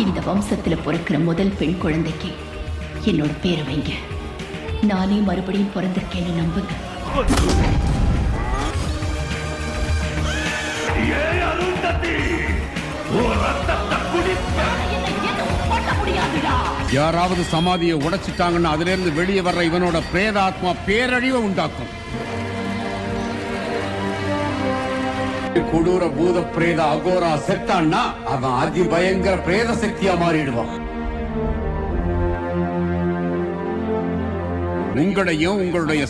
இந்த வம்சத்துல பிறக்கிற முதல் பெண் குழந்தைக்கு என்னோட பேரை வைங்க. நானே மறுபடியும் பிறந்திருக்கேன்னு நம்புங்க. யாராவது சமாதியை உடைச்சிட்டாங்கன்னா அதுல இருந்து வெளியே வர்ற இவனோட பிரேதாத்மா பேரழிவை உண்டாக்கும். கொடூர பூத பிரேத அகோரா செத்தான்னா அவன் அதிபயங்கர பிரேத சக்தியா மாறிடுவான். உங்களையும் உங்களுடைய